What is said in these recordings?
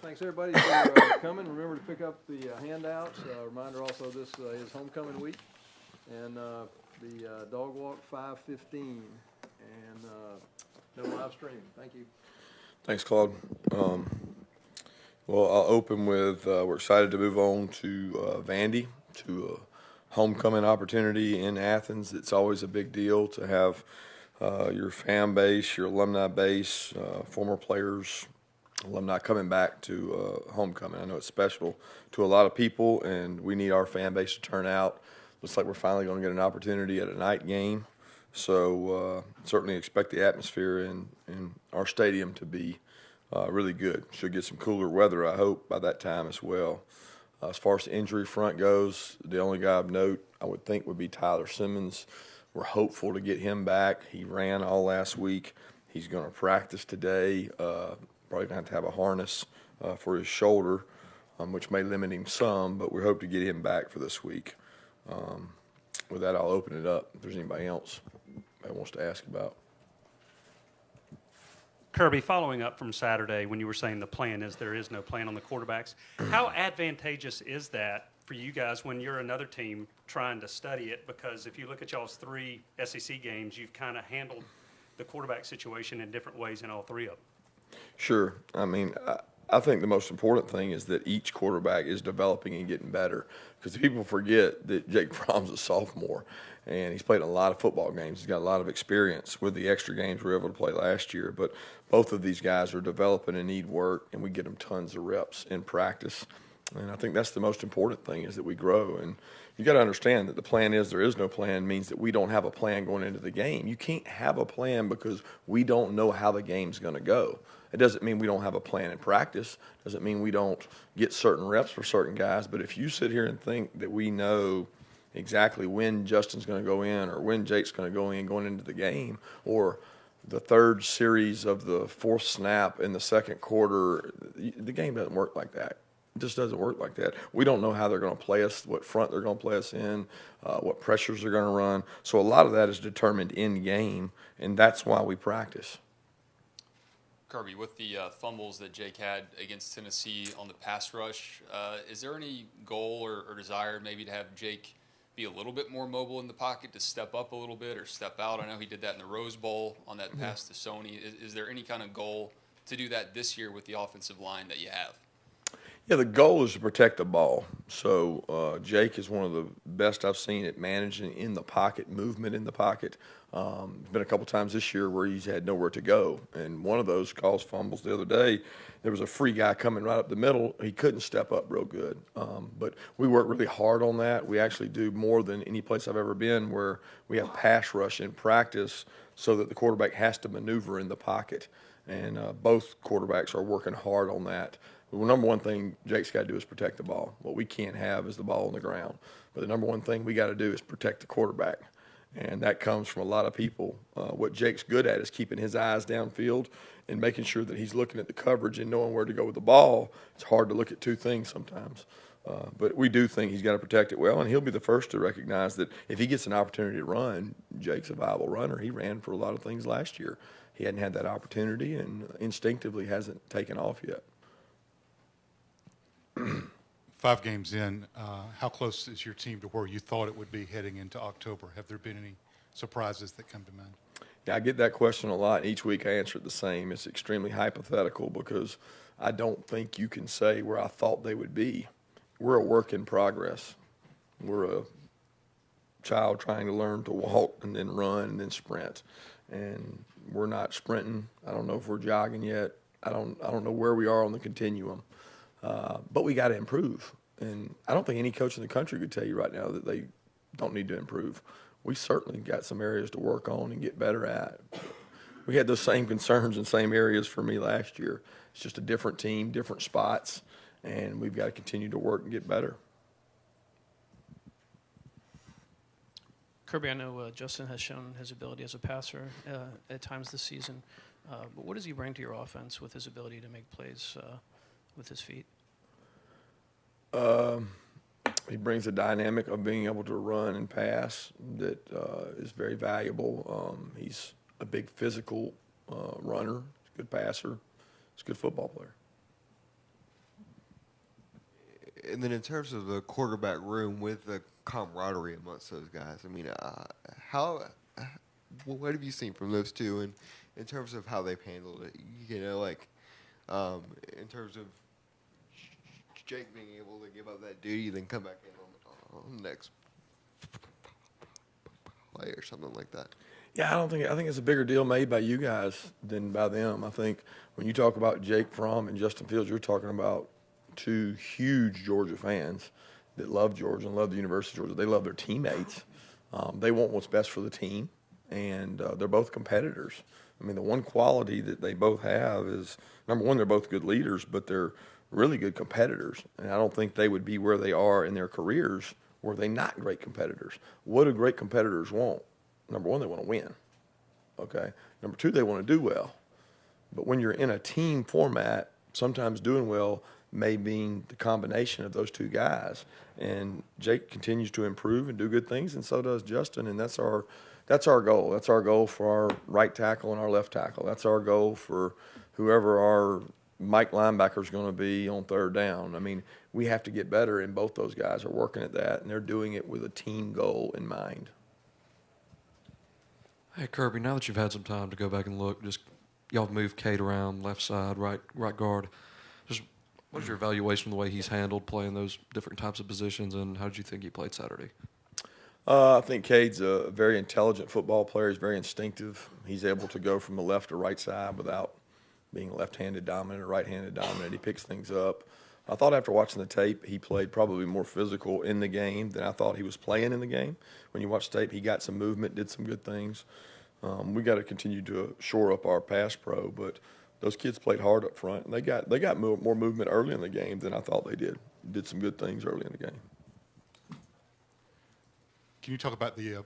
Thanks everybody for coming. Remember to pick up the handouts. Reminder also this is homecoming week. And the dog walk 5:15 and no live stream. Thank you. Thanks, Claude. Well, I'll open with we're excited to move on to Vandy, to a homecoming opportunity in Athens. It's always a big deal to have your fan base, your alumni base, former players, alumni coming back to homecoming. I know it's special to a lot of people, and we need our fan base to turn out. Looks like we're finally going to get an opportunity at a night game. So certainly expect the atmosphere in our stadium to be really good. Should get some cooler weather, I hope, by that time as well. As far as the injury front goes, the only guy of note I would think would be Tyler Simmons. We're hopeful to get him back. He ran all last week. He's going to practice today. Probably going to have a harness for his shoulder, which may limit him some, but we hope to get him back for this week. With that, I'll open it up if there's anybody else that wants to ask about. Kirby, following up from Saturday when you were saying the plan is there is no plan on the quarterbacks, how advantageous is that for you guys when you're another team trying to study it? Because if you look at y'all's 3 SEC games, you've kind of handled the quarterback situation in different ways in all 3 of them. Sure. I mean, I think the most important thing is that each quarterback is developing and getting better. Because people forget that Jake Fromm's a sophomore, and he's played a lot of football games. He's got a lot of experience with the extra games we were able to play last year. But both of these guys are developing and need work, and we get them tons of reps in practice. And I think that's the most important thing is that we grow. And you got to understand that the plan is there is no plan means that we don't have a plan going into the game. You can't have a plan because we don't know how the game's going to go. It doesn't mean we don't have a plan in practice. It doesn't mean we don't get certain reps for certain guys. But if you sit here and think that we know exactly when Justin's going to go in or when Jake's going to go in going into the game or the third series of the 4th snap in the second quarter, the game doesn't work like that. It just doesn't work like that. We don't know how they're going to play us, what front they're going to play us in, what pressures they're going to run. So a lot of that is determined in game, and that's why we practice. Kirby, with the fumbles that Jake had against Tennessee on the pass rush, is there any goal or desire maybe to have Jake be a little bit more mobile in the pocket, to step up a little bit or step out? I know he did that in the Rose Bowl on that pass to Sony. Is there any kind of goal to do that this year with the offensive line that you have? Yeah, the goal is to protect the ball. So Jake is one of the best I've seen at managing in the pocket, movement in the pocket. There's been a couple times this year where he's had nowhere to go, and one of those caused fumbles the other day. There was a free guy coming right up the middle. He couldn't step up real good. But we work really hard on that. We actually do more than any place I've ever been where we have pass rush in practice so that the quarterback has to maneuver in the pocket. And both quarterbacks are working hard on that. The number one thing Jake's got to do is protect the ball. What we can't have is the ball on the ground. But the number one thing we got to do is protect the quarterback. And that comes from a lot of people. What Jake's good at is keeping his eyes downfield and making sure that he's looking at the coverage and knowing where to go with the ball. It's hard to look at 2 things sometimes. But we do think he's got to protect it well, and he'll be the first to recognize that if he gets an opportunity to run, Jake's a viable runner. He ran for a lot of things last year. He hadn't had that opportunity and instinctively hasn't taken off yet. 5 games in, how close is your team to where you thought it would be heading into October? Have there been any surprises that come to mind? Yeah, I get that question a lot. Each week I answer it the same. It's extremely hypothetical because I don't think you can say where I thought they would be. We're a work in progress. We're a child trying to learn to walk and then run and then sprint. And we're not sprinting. I don't know if we're jogging yet. I don't know where we are on the continuum. But we got to improve. And I don't think any coach in the country could tell you right now that they don't need to improve. We certainly got some areas to work on and get better at. We had those same concerns and same areas for me last year. It's just a different team, different spots, and we've got to continue to work and get better. Kirby, I know Justin has shown his ability as a passer at times this season, but what does he bring to your offense with his ability to make plays with his feet? He brings a dynamic of being able to run and pass that is very valuable. He's a big physical runner. He's a good passer. He's a good football player. And then in terms of the quarterback room with the camaraderie amongst those guys, I mean, what have you seen from those two in terms of how they've handled it? You know, like in terms of Jake being able to give up that duty, then come back in on the next play or something like that. Yeah, I think it's a bigger deal made by you guys than by them. I think when you talk about Jake Fromm and Justin Fields, you're talking about two huge Georgia fans that love Georgia and love the University of Georgia. They love their teammates. They want what's best for the team, and they're both competitors. I mean, the one quality that they both have is, number one, they're both good leaders, but they're really good competitors. And I don't think they would be where they are in their careers were they not great competitors. What do great competitors want? Number one, they want to win. Okay. Number two, they want to do well. But when you're in a team format, sometimes doing well may mean the combination of those two guys. And Jake continues to improve and do good things, and so does Justin. And that's our goal. That's our goal for our right tackle and our left tackle. That's our goal for whoever our Mike linebacker is going to be on third down. I mean, we have to get better, and both those guys are working at that, and they're doing it with a team goal in mind. Hey, Kirby, now that you've had some time to go back and look, just y'all have moved Cade around, left side, right guard. Just what is your evaluation of the way he's handled playing those different types of positions, and how did you think he played Saturday? I think Cade's a very intelligent football player. He's very instinctive. He's able to go from the left to right side without being left-handed dominant or right-handed dominant. He picks things up. I thought after watching the tape, he played probably more physical in the game than I thought he was playing in the game. When you watch the tape, he got some movement, did some good things. We got to continue to shore up our pass pro, but those kids played hard up front, and they got more movement early in the game than I thought they did. Did some good things early in the game. Can you talk about the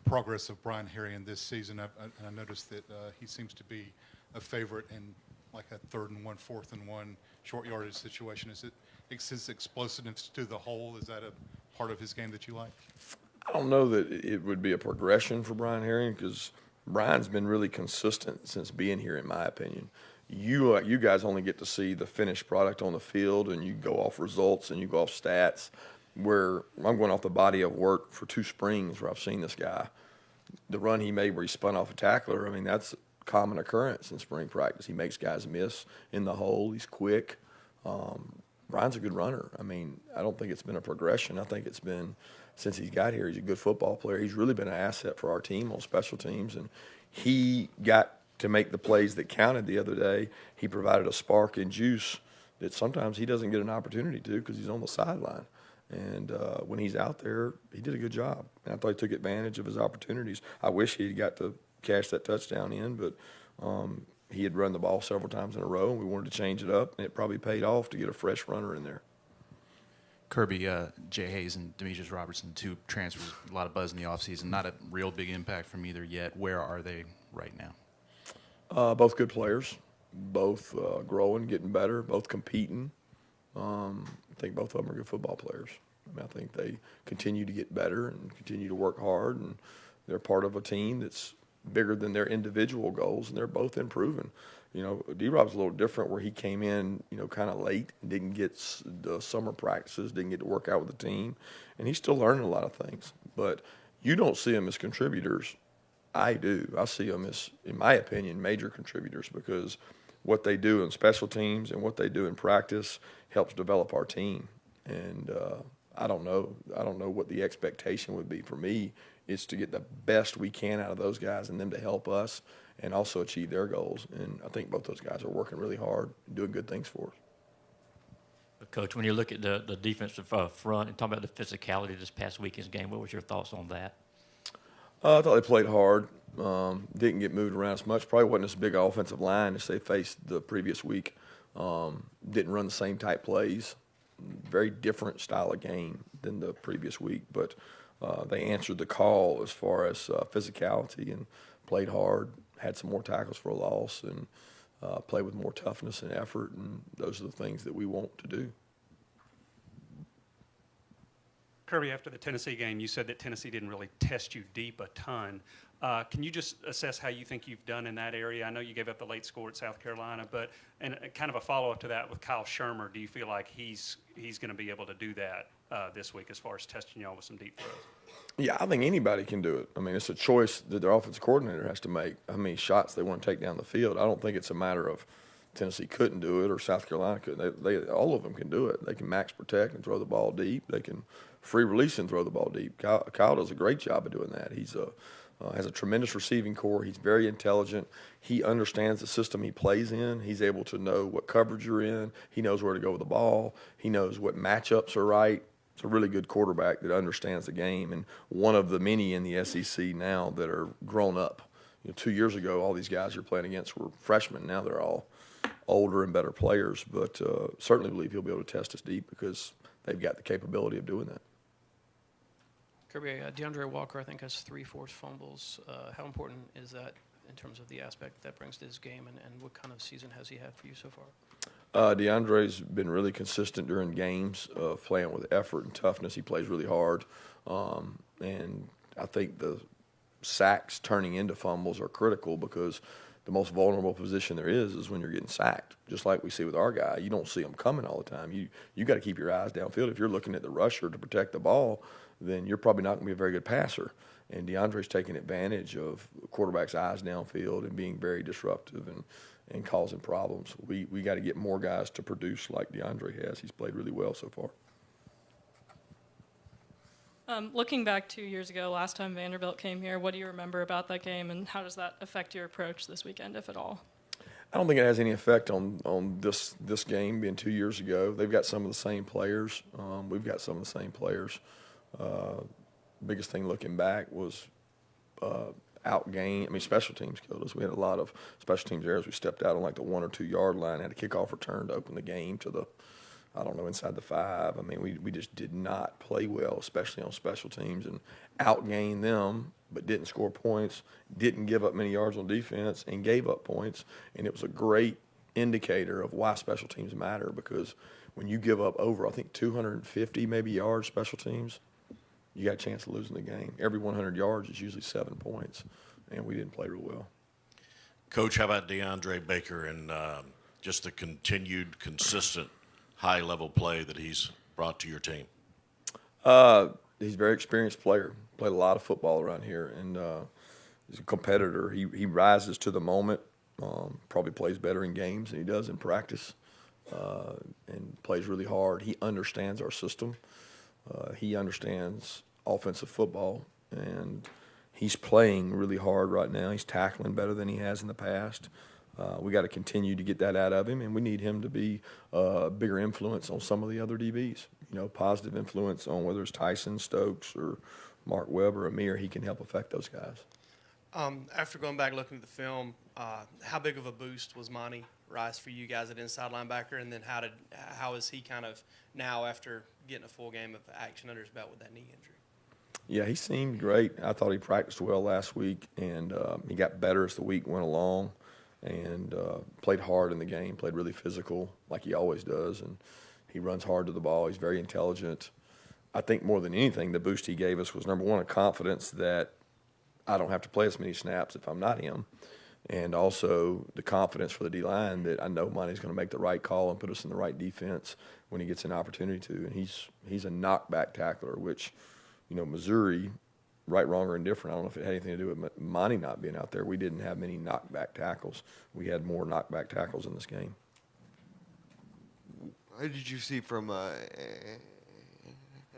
progress of Brian Harrion this season? I noticed that he seems to be a favorite in like a 3rd and 1, 4th and 1 short yardage situation. Is it his explosiveness to the hole? Is that a part of his game that you like? I don't know that it would be a progression for Brian Harrion because Brian's been really consistent since being here, in my opinion. You guys only get to see the finished product on the field, and you go off results and you go off stats. Where I'm going off the body of work for 2 springs where I've seen this guy. The run he made where he spun off a tackler, I mean, that's a common occurrence in spring practice. He makes guys miss in the hole. He's quick. Brian's a good runner. I mean, I don't think it's been a progression. I think it's been, since he's got here, he's a good football player. He's really been an asset for our team on special teams, and he got to make the plays that counted the other day. He provided a spark and juice that sometimes he doesn't get an opportunity to because he's on the sideline. And when he's out there, he did a good job. And I thought he took advantage of his opportunities. I wish he had got to cash that touchdown in, but he had run the ball several times in a row, and we wanted to change it up, and it probably paid off to get a fresh runner in there. Kirby, Jay Hayes and Demetrius Robertson, 2 transfers, a lot of buzz in the offseason, not a real big impact from either yet. Where are they right now? Both good players, both growing, getting better, both competing. I think both of them are good football players. I mean, I think they continue to get better and continue to work hard, and they're part of a team that's bigger than their individual goals, and they're both improving. You know, D-Rob's a little different where he came in, you know, kind of late and didn't get the summer practices, didn't get to work out with the team, and he's still learning a lot of things. But you don't see them as contributors. I do. I see them as, in my opinion, major contributors because what they do in special teams and what they do in practice helps develop our team. And I don't know what the expectation would be for me. It's to get the best we can out of those guys and them to help us and also achieve their goals. And I think both those guys are working really hard and doing good things for us. Coach, when you look at the defensive front and talk about the physicality of this past weekend's game, what was your thoughts on that? I thought they played hard. Didn't get moved around as much. Probably wasn't as big an offensive line as they faced the previous week. Didn't run the same type plays. Very different style of game than the previous week. But they answered the call as far as physicality and played hard, had some more tackles for a loss, and played with more toughness and effort. And those are the things that we want to do. Kirby, after the Tennessee game, you said that Tennessee didn't really test you deep a ton. Can you just assess how you think you've done in that area? I know you gave up the late score at South Carolina, but and kind of a follow-up to that with Kyle Shermer, do you feel like he's going to be able to do that this week as far as testing y'all with some deep throws? Yeah, I think anybody can do it. I mean, it's a choice that their offensive coordinator has to make how many shots they want to take down the field. I don't think it's a matter of Tennessee couldn't do it or South Carolina couldn't. They all of them can do it. They can max protect and throw the ball deep. They can free release and throw the ball deep. Kyle does a great job of doing that. He's has a tremendous receiving core. He's very intelligent. He understands the system he plays in. He's able to know what coverage you're in. He knows where to go with the ball. He knows what matchups are right. It's a really good quarterback that understands the game, and one of the many in the SEC now that are grown up. 2 years ago, all these guys you're playing against were freshmen. Now they're all older and better players, but certainly believe he'll be able to test us deep because they've got the capability of doing that. Kirby, DeAndre Walker, I think, has 3 forced fumbles. How important is that in terms of the aspect that brings to his game, and what kind of season has he had for you so far? DeAndre's been really consistent during games, playing with effort and toughness. He plays really hard, and I think the sacks turning into fumbles are critical because the most vulnerable position there is when you're getting sacked. Just like we see with our guy, you don't see him coming all the time. You got to keep your eyes downfield. If you're looking at the rusher to protect the ball, then you're probably not going to be a very good passer. And DeAndre's taking advantage of the quarterback's eyes downfield and being very disruptive and causing problems. We got to get more guys to produce like DeAndre has. He's played really well so far. Looking back 2 years ago, last time Vanderbilt came here, what do you remember about that game, and how does that affect your approach this weekend, if at all? I don't think it has any effect on this game being 2 years ago. They've got some of the same players. We've got some of the same players. Biggest thing looking back was outgain. I mean, special teams killed us. We had a lot of special teams errors. We stepped out on like the 1 or 2 yard line, had a kickoff return to open the game to the, inside the 5. I mean, we just did not play well, especially on special teams, and outgained them, but didn't score points, didn't give up many yards on defense, and gave up points. And it was a great indicator of why special teams matter, because when you give up over, I think, 250 maybe yards special teams, you got a chance of losing the game. Every 100 yards is usually 7 points, and we didn't play real well. Coach, how about DeAndre Baker and just the continued, consistent, high-level play that he's brought to your team? He's a very experienced player. Played a lot of football around here, and he's a competitor. He rises to the moment, probably plays better in games than he does in practice, and plays really hard. He understands our system. He understands offensive football, and he's playing really hard right now. He's tackling better than he has in the past. We got to continue to get that out of him, and we need him to be a bigger influence on some of the other DBs. Positive influence on whether it's Tyson, Stokes, or Mark Webb or Amir. He can help affect those guys. After going back looking at the film, how big of a boost was Monty Rice for you guys at inside linebacker, and then how is he kind of now after getting a full game of action under his belt with that knee injury? Yeah, he seemed great. I thought he practiced well last week, and he got better as the week went along, and played hard in the game, played really physical like he always does, and he runs hard to the ball. He's very intelligent. I think more than anything, the boost he gave us was, number one, a confidence that I don't have to play as many snaps if I'm not him, and also the confidence for the D-line that I know Monty's going to make the right call and put us in the right defense when he gets an opportunity to. And he's a knockback tackler, which, Missouri, right, wrong, or indifferent, I don't know if it had anything to do with Monty not being out there. We didn't have many knockback tackles. We had more knockback tackles in this game. What did you see from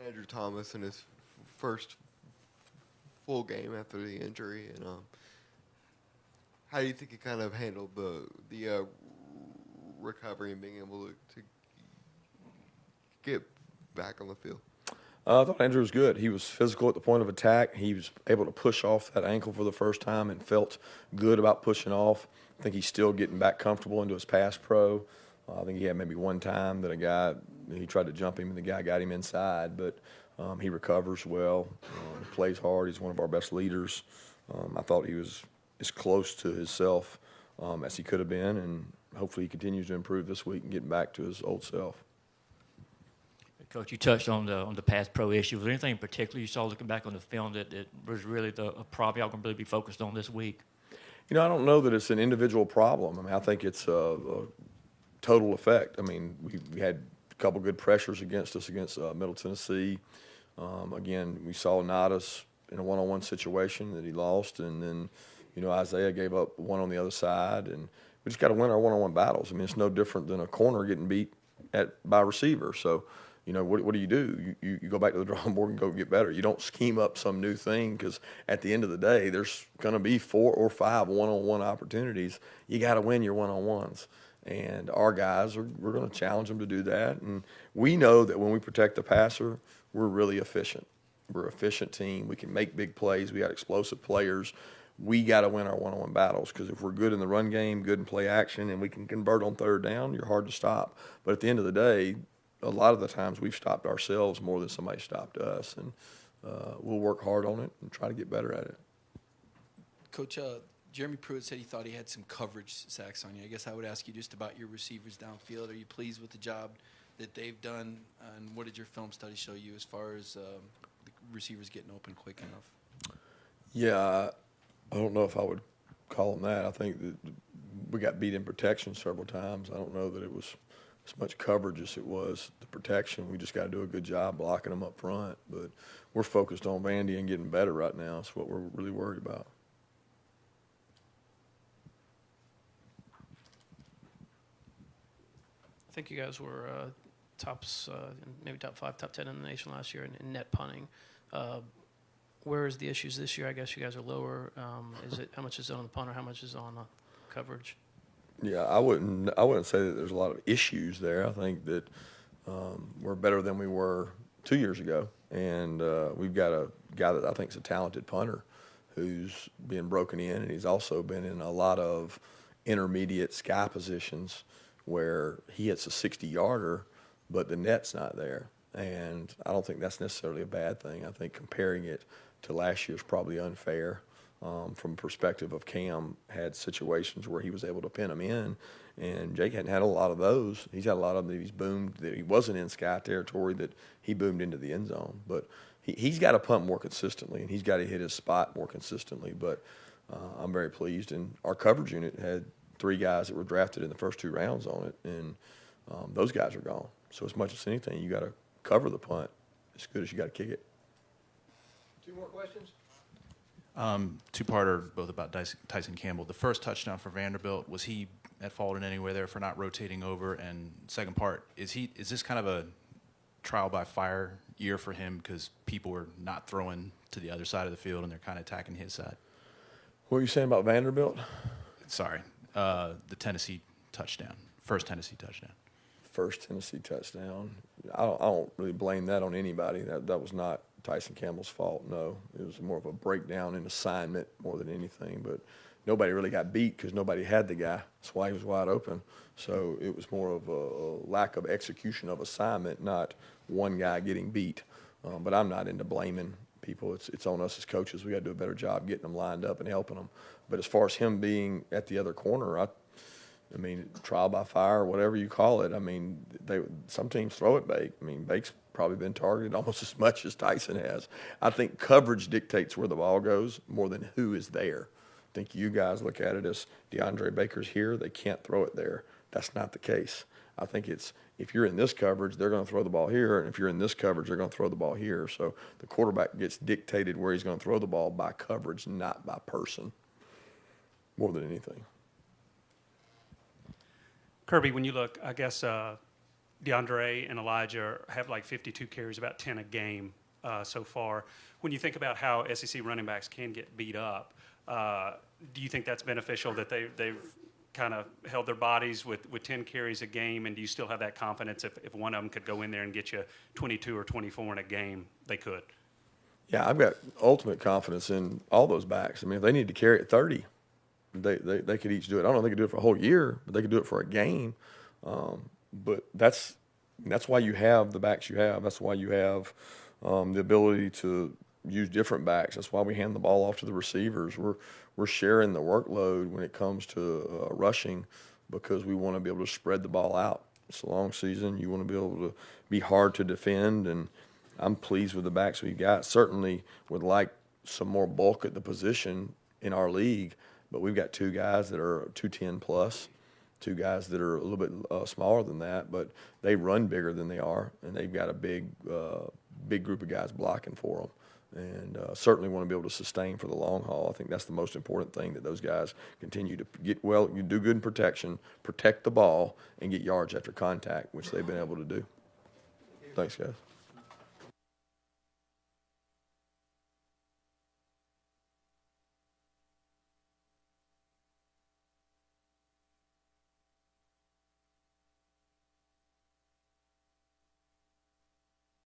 Andrew Thomas in his first full game after the injury, and how do you think he kind of handled the recovery and being able to get back on the field? I thought Andrew was good. He was physical at the point of attack. He was able to push off that ankle for the first time and felt good about pushing off. I think he's still getting back comfortable into his pass pro. I think he had maybe one time that he tried to jump him and the guy got him inside, but he recovers well, plays hard. He's one of our best leaders. I thought he was as close to himself as he could have been, and hopefully he continues to improve this week and get back to his old self. Coach, you touched on the pass pro issue. Was there anything in particular you saw looking back on the film that was really a problem y'all going to really be focused on this week? I don't know that it's an individual problem. I mean, I think it's a total effect. I mean, we had a couple good pressures against us against Middle Tennessee. Again, we saw Nadas in a one-on-one situation that he lost, and then, Isaiah gave up one on the other side, and we just got to win our one-on-one battles. I mean, it's no different than a corner getting beat by a receiver. So, what do? You go back to the drawing board and go get better. You don't scheme up some new thing, because at the end of the day, there's going to be 4 or 5 one-on-one opportunities. You got to win your one-on-ones. And our guys, we're going to challenge them to do that. And we know that when we protect the passer, we're really efficient. We're an efficient team. We can make big plays. We got explosive players. We got to win our one-on-one battles, because if we're good in the run game, good in play action, and we can convert on third down, you're hard to stop. But at the end of the day, a lot of the times we've stopped ourselves more than somebody stopped us, and we'll work hard on it and try to get better at it. Coach, Jeremy Pruitt said he thought he had some coverage sacks on you. I guess I would ask you just about your receivers downfield. Are you pleased with the job that they've done, and what did your film study show you as far as the receivers getting open quick enough? Yeah, I don't know if I would call them that. I think that we got beat in protection several times. I don't know that it was as much coverage as it was the protection. We just got to do a good job blocking them up front. But we're focused on Vandy and getting better right now. That's what we're really worried about. I think you guys were tops, maybe top 5, top 10 in the nation last year in net punting. Where is the issues this year? I guess you guys are lower. How much is on the punter? How much is on coverage? Yeah, I wouldn't say that there's a lot of issues there. I think that we're better than we were 2 years ago, and we've got a guy that I think is a talented punter who's been broken in, and he's also been in a lot of intermediate sky positions where he hits a 60-yarder, but the net's not there. And I don't think that's necessarily a bad thing. I think comparing it to last year is probably unfair. From a perspective of Cam had situations where he was able to pin them in, and Jake hadn't had a lot of those. He's had a lot of them that he's boomed that he wasn't in sky territory, that he boomed into the end zone. But he's got to punt more consistently, and he's got to hit his spot more consistently. But I'm very pleased. And our coverage unit had 3 guys that were drafted in the first 2 rounds on it, and those guys are gone. So as much as anything, you got to cover the punt as good as you got to kick it. 2 more questions? Two-parter, both about Tyson Campbell. The first touchdown for Vanderbilt, was he at fault in any way there for not rotating over? And second part, is this kind of a trial by fire year for him because people were not throwing to the other side of the field and they're kind of attacking his side? What were you saying about Vanderbilt? Sorry, the Tennessee touchdown, first Tennessee touchdown. First Tennessee touchdown. I don't really blame that on anybody. That was not Tyson Campbell's fault, no. It was more of a breakdown in assignment more than anything. But nobody really got beat because nobody had the guy. That's why he was wide open. So it was more of a lack of execution of assignment, not one guy getting beat. But I'm not into blaming people. It's on us as coaches. We got to do a better job getting them lined up and helping them. But as far as him being at the other corner, I mean, trial by fire, whatever you call it. I mean, some teams throw it Bake. I mean, Bake's probably been targeted almost as much as Tyson has. I think coverage dictates where the ball goes more than who is there. I think you guys look at it as DeAndre Baker's here, they can't throw it there. That's not the case. I think it's if you're in this coverage, they're going to throw the ball here, and if you're in this coverage, they're going to throw the ball here. So the quarterback gets dictated where he's going to throw the ball by coverage, not by person, more than anything. Kirby, when you look, I guess DeAndre and Elijah have like 52 carries, about 10 a game so far. When you think about how SEC running backs can get beat up, do you think that's beneficial that they've kind of held their bodies with 10 carries a game, and do you still have that confidence if one of them could go in there and get you 22 or 24 in a game, they could? Yeah, I've got ultimate confidence in all those backs. I mean, if they need to carry it 30, they could each do it. I don't know if they could do it for a whole year, but they could do it for a game. But that's why you have the backs you have. That's why you have the ability to use different backs. That's why we hand the ball off to the receivers. We're sharing the workload when it comes to rushing because we want to be able to spread the ball out. It's a long season. You want to be able to be hard to defend, and I'm pleased with the backs we've got. Certainly would like some more bulk at the position in our league, but we've got two guys that are 210 plus, two guys that are a little bit smaller than that, but they run bigger than they are, and they've got a big group of guys blocking for them. And certainly want to be able to sustain for the long haul. I think that's the most important thing, that those guys continue to get well, you do good in protection, protect the ball, and get yards after contact, which they've been able to do. Thanks, guys.